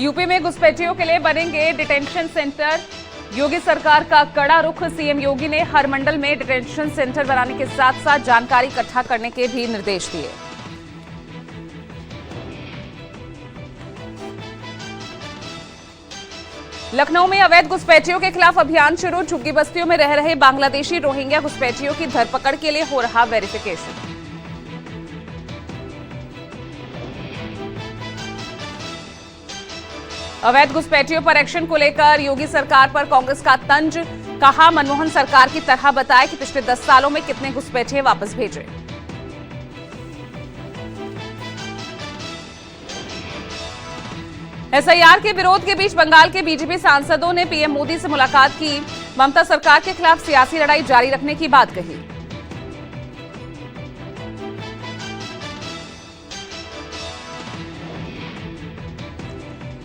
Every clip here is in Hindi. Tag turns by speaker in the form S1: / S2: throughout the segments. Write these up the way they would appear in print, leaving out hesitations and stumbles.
S1: यूपी में घुसपैठियों के लिए बनेंगे डिटेंशन सेंटर। योगी सरकार का कड़ा रुख। सीएम योगी ने हर मंडल में डिटेंशन सेंटर बनाने के साथ साथ जानकारी इकट्ठा करने के भी निर्देश दिए। लखनऊ में अवैध घुसपैठियों के खिलाफ अभियान शुरू। झुग्गी बस्तियों में रह रहे बांग्लादेशी रोहिंग्या घुसपैठियों की धरपकड़ के लिए हो रहा वेरिफिकेशन। अवैध घुसपैठियों पर एक्शन को लेकर योगी सरकार पर कांग्रेस का तंज। कहा, मनमोहन सरकार की तरह बताए कि पिछले 10 सालों में कितने घुसपैठिए वापस भेजे। एसआईआर के विरोध के बीच बंगाल के बीजेपी सांसदों ने पीएम मोदी से मुलाकात की। ममता सरकार के खिलाफ सियासी लड़ाई जारी रखने की बात कही।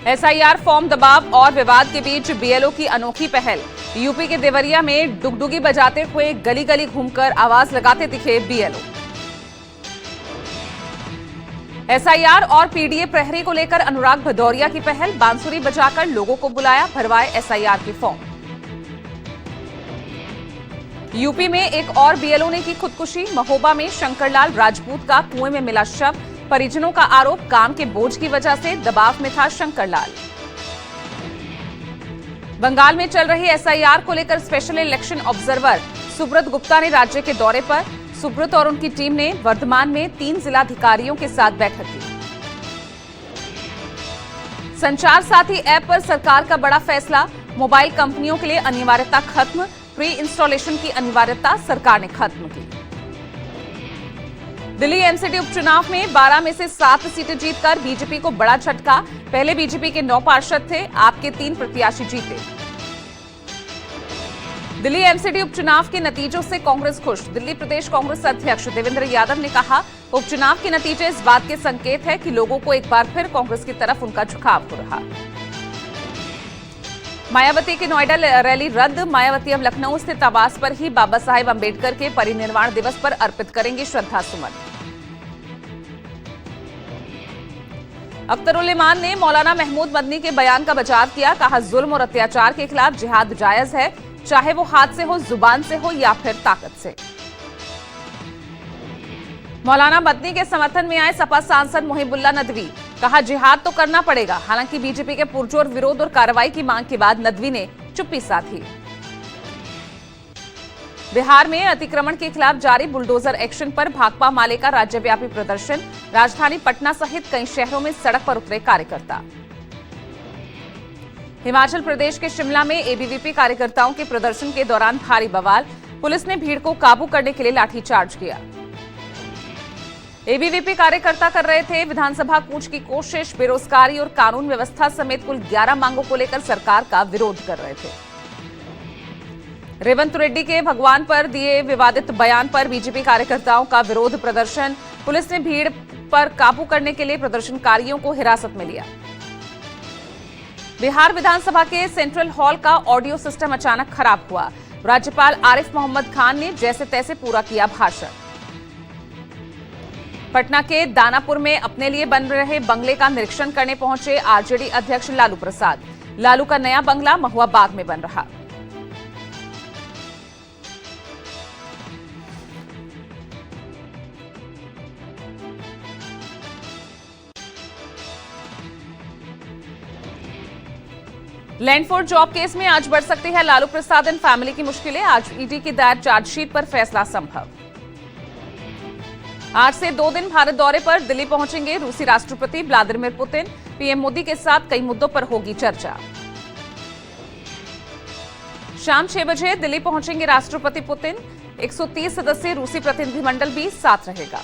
S1: एसआईआर फॉर्म दबाव और विवाद के बीच बीएलओ की अनोखी पहल। यूपी के देवरिया में डुगडुगी बजाते हुए गली गली घूमकर आवाज लगाते दिखे बीएलओ। एसआईआर और पीडीए प्रहरी को लेकर अनुराग भदौरिया की पहल। बांसुरी बजाकर लोगों को बुलाया, भरवाए एसआईआर की फॉर्म। यूपी में एक और बीएलओ ने की खुदकुशी। महोबा में शंकरलाल राजपूत का कुएं में मिला शव। परिजनों का आरोप, काम के बोझ की वजह से दबाव में था शंकरलाल। बंगाल में चल रही एसआईआर को लेकर special election observer Subrata Gupta ने राज्य के दौरे पर। सुब्रत और उनकी टीम ने वर्धमान में 3 जिलाधिकारियों के साथ बैठक की। संचार साथी ऐप पर सरकार का बड़ा फैसला। मोबाइल कंपनियों के लिए अनिवार्यता खत्म। प्री इंस्टॉलेशन की अनिवार्यता सरकार ने खत्म की। दिल्ली एमसीडी उपचुनाव में 12 में से 7 सीटें जीतकर बीजेपी को बड़ा झटका। पहले बीजेपी के 9 पार्षद थे, आप के 3 प्रत्याशी जीते। दिल्ली एमसीडी उपचुनाव के नतीजों से कांग्रेस खुश। दिल्ली प्रदेश कांग्रेस अध्यक्ष देवेंद्र यादव ने कहा, उपचुनाव के नतीजे इस बात के संकेत है कि लोगों को एक बार फिर कांग्रेस की तरफ उनका झुकाव हो रहा। मायावती की नोएडा रैली रद्द। मायावती अब लखनऊ स्थित आवास पर ही बाबा साहेब अंबेडकर के परिनिर्वाण दिवस पर अर्पित करेंगी श्रद्धा सुमन। अख्तरुल-ए-मान ने मौलाना महमूद मदनी के बयान का बचाव किया। कहा, जुल्म और अत्याचार के खिलाफ जिहाद जायज है, चाहे वो हाथ से हो, जुबान से हो या फिर ताकत से। मौलाना मदनी के समर्थन में आए सपा सांसद मुहिबुल्लाह नदवी। कहा, जिहाद तो करना पड़ेगा। हालांकि बीजेपी के पुरजोर विरोध और कार्रवाई की मांग के बाद नदवी ने चुप्पी साधी। बिहार में अतिक्रमण के खिलाफ जारी बुलडोजर एक्शन पर भाकपा माले का राज्यव्यापी प्रदर्शन। राजधानी पटना सहित कई शहरों में सड़क पर उतरे कार्यकर्ता। हिमाचल प्रदेश के शिमला में एबीवीपी कार्यकर्ताओं के प्रदर्शन के दौरान भारी बवाल। पुलिस ने भीड़ को काबू करने के लिए लाठीचार्ज किया। एबीवीपी कार्यकर्ता कर रहे थे विधानसभा कूच की कोशिश। बेरोजगारी और कानून व्यवस्था समेत कुल 11 मांगों को लेकर सरकार का विरोध कर रहे थे। रेवंत रेड्डी के भगवान पर दिए विवादित बयान पर बीजेपी कार्यकर्ताओं का विरोध प्रदर्शन। पुलिस ने भीड़ पर काबू करने के लिए प्रदर्शनकारियों को हिरासत में लिया। बिहार विधानसभा के सेंट्रल हॉल का ऑडियो सिस्टम अचानक खराब हुआ। राज्यपाल आरिफ मोहम्मद खान ने जैसे तैसे पूरा किया भाषण। पटना के दानापुर में अपने लिए बन रहे बंगले का निरीक्षण करने पहुंचे आरजेडी अध्यक्ष लालू प्रसाद। लालू का नया बंगला महुआ बाग में बन रहा। लैंड फॉर जॉब केस में आज बढ़ सकती है लालू प्रसाद एंड फैमिली की मुश्किलें। आज ईडी की दायर चार्जशीट पर फैसला संभव। आज से 2 दिन भारत दौरे पर दिल्ली पहुंचेंगे रूसी राष्ट्रपति व्लादिमीर पुतिन। पीएम मोदी के साथ कई मुद्दों पर होगी चर्चा। शाम 6 बजे दिल्ली पहुंचेंगे राष्ट्रपति पुतिन। 130 सदस्यीय रूसी प्रतिनिधिमंडल भी साथ रहेगा।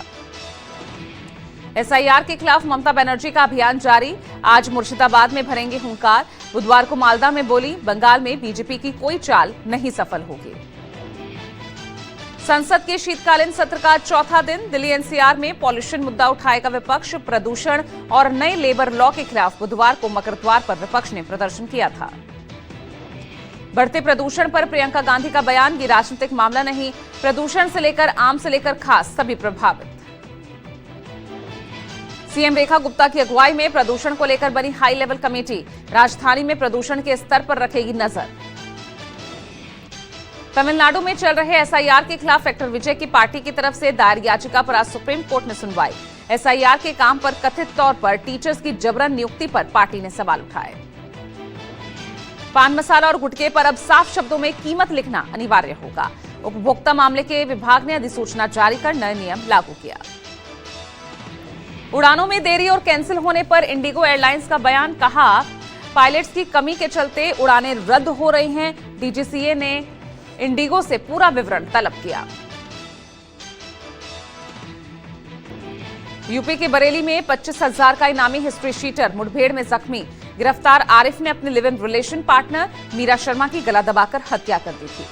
S1: एसआईआर के खिलाफ ममता बनर्जी का अभियान जारी। आज मुर्शिदाबाद में भरेंगे हुंकार। बुधवार को मालदा में बोली, बंगाल में बीजेपी की कोई चाल नहीं सफल होगी। संसद के शीतकालीन सत्र का चौथा दिन। दिल्ली एनसीआर में पॉल्यूशन मुद्दा उठाएगा विपक्ष। प्रदूषण और नए लेबर लॉ के खिलाफ बुधवार को मकरद्वार पर विपक्ष ने प्रदर्शन किया था। बढ़ते प्रदूषण पर प्रियंका गांधी का बयान, ये राजनीतिक मामला नहीं, प्रदूषण से लेकर आम से लेकर खास सभी प्रभावित। सीएम रेखा गुप्ता की अगुवाई में प्रदूषण को लेकर बनी हाई लेवल कमेटी राजधानी में प्रदूषण के स्तर पर रखेगी नजर। तमिलनाडु में चल रहे एसआईआर के खिलाफ डॉक्टर विजय की पार्टी की तरफ से दायर याचिका पर आज सुप्रीम कोर्ट में सुनवाई। एसआईआर के काम पर कथित तौर पर टीचर्स की जबरन नियुक्ति पर पार्टी ने सवाल उठाए। पान मसाला और गुटखे पर अब साफ शब्दों में कीमत लिखना अनिवार्य होगा। उपभोक्ता मामले के विभाग ने अधिसूचना जारी कर नए नियम लागू किया। उड़ानों में देरी और कैंसिल होने पर इंडिगो एयरलाइंस का बयान, कहा पायलट्स की कमी के चलते उड़ानें रद्द हो रही हैं। डीजीसीए ने इंडिगो से पूरा विवरण तलब किया। यूपी के बरेली में 25,000 का इनामी हिस्ट्री शीटर मुठभेड़ में जख्मी। गिरफ्तार आरिफ ने अपने live in relation partner Meera Sharma की गला दबाकर हत्या कर दी थी।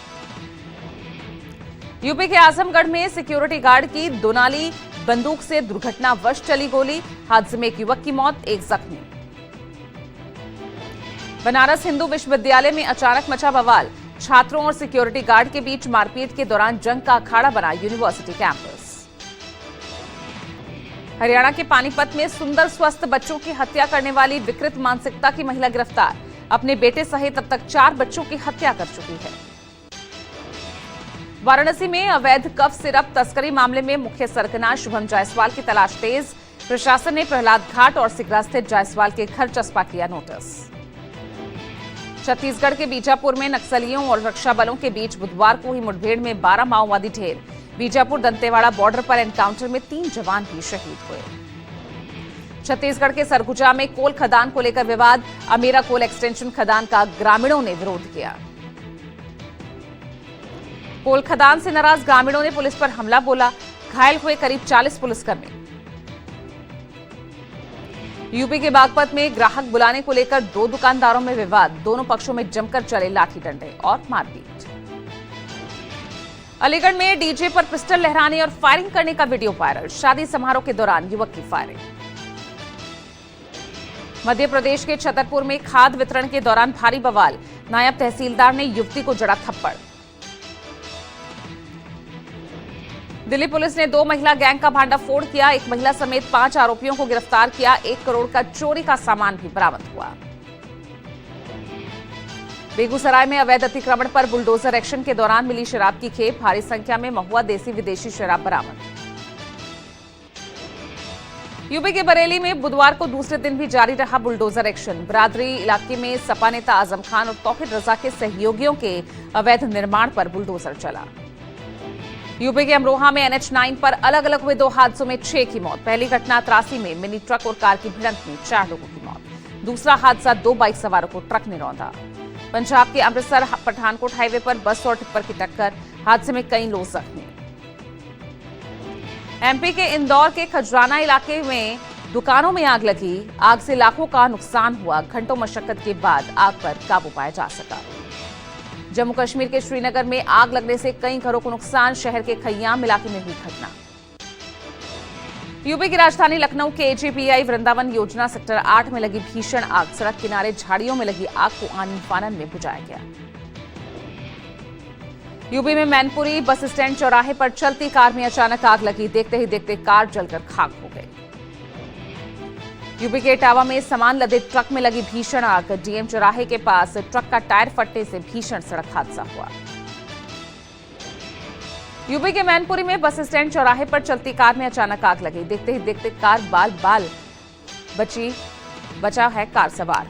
S1: यूपी के आजमगढ़ में सिक्योरिटी गार्ड की दोनाली बंदूक से दुर्घटनावश चली गोली। हादसे में एक युवक की मौत, एक जख्मी। बनारस हिंदू विश्वविद्यालय में अचानक मचा बवाल। छात्रों और सिक्योरिटी गार्ड के बीच मारपीट के दौरान जंग का अखाड़ा बना यूनिवर्सिटी कैंपस। हरियाणा के पानीपत में सुंदर स्वस्थ बच्चों की हत्या करने वाली विकृत मानसिकता की महिला गिरफ्तार। अपने बेटे सहित अब तक 4 बच्चों की हत्या कर चुकी है। वाराणसी में अवैध कफ सिरप तस्करी मामले में मुख्य सरगना शुभम जायसवाल की तलाश तेज। प्रशासन ने प्रहलाद घाट और सिगरा स्थित जायसवाल के घर चस्पा किया नोटिस। छत्तीसगढ़ के बीजापुर में नक्सलियों और रक्षा बलों के बीच बुधवार को हुई मुठभेड़ में 12 माओवादी ढेर। बीजापुर दंतेवाड़ा बॉर्डर पर एनकाउंटर में 3 जवान भी शहीद हुए। छत्तीसगढ़ के सरगुजा में कोल खदान को लेकर विवाद। अमेरा कोल एक्सटेंशन खदान का ग्रामीणों ने विरोध किया। कोल खदान से नाराज ग्रामीणों ने पुलिस पर हमला बोला। घायल हुए करीब 40 पुलिसकर्मी। यूपी के बागपत में ग्राहक बुलाने को लेकर 2 दुकानदारों में विवाद। दोनों पक्षों में जमकर चले लाठी डंडे और मारपीट। अलीगढ़ में डीजे पर पिस्टल लहराने और फायरिंग करने का वीडियो वायरल। शादी समारोह के दौरान युवक की फायरिंग। मध्य प्रदेश के छतरपुर में खाद वितरण के दौरान भारी बवाल। नायब तहसीलदार ने युवती को जड़ा थप्पड़। दिल्ली पुलिस ने 2 महिला गैंग का भांडाफोड़ किया। एक महिला समेत 5 आरोपियों को गिरफ्तार किया। 1 करोड़ का चोरी का सामान भी बरामद हुआ। बेगूसराय में अवैध अतिक्रमण पर बुलडोजर एक्शन के दौरान मिली शराब की खेप। भारी संख्या में महुआ देसी विदेशी शराब बरामद। यूपी के बरेली में बुधवार को दूसरे दिन भी जारी रहा बुलडोजर एक्शन। बरादरी इलाके में सपा नेता आजम खान और तौहीद रजा के सहयोगियों के अवैध निर्माण पर बुलडोजर चला। यूपी के अमरोहा में NH9 पर अलग अलग हुए 2 हादसों में 6 की मौत। पहली घटना त्रासी में मिनी ट्रक और कार की भिड़ंत में 4 लोगों की मौत। दूसरा हादसा 2 बाइक सवारों को ट्रक ने रौंदा। पंजाब के अमृतसर पठानकोट हाईवे पर बस और टिप्पर की टक्कर। हादसे में कई लोग जख्मी। एमपी के इंदौर के खजराना इलाके में दुकानों में आग लगी। आग से लाखों का नुकसान हुआ। घंटों मशक्कत के बाद आग पर काबू पाया जा सका। जम्मू कश्मीर के श्रीनगर में आग लगने से कई घरों को नुकसान। शहर के खय्याम इलाके में हुई घटना। यूपी की राजधानी लखनऊ के AJPI वृंदावन योजना सेक्टर 8 में लगी भीषण आग। सड़क किनारे झाड़ियों में लगी आग को आनन फानन में बुझाया गया। यूपी में मैनपुरी बस स्टैंड चौराहे पर चलती कार में अचानक आग लगी। देखते ही देखते कार जलकर खाक हो गई। यूपी के इटावा में सामान लदे ट्रक में लगी भीषण आग। DM चौराहे के पास ट्रक का टायर फटने से भीषण सड़क हादसा हुआ। यूपी के मैनपुरी में बस स्टैंड चौराहे पर चलती कार में अचानक आग लगी। देखते ही देखते कार बाल बचा है कार सवार।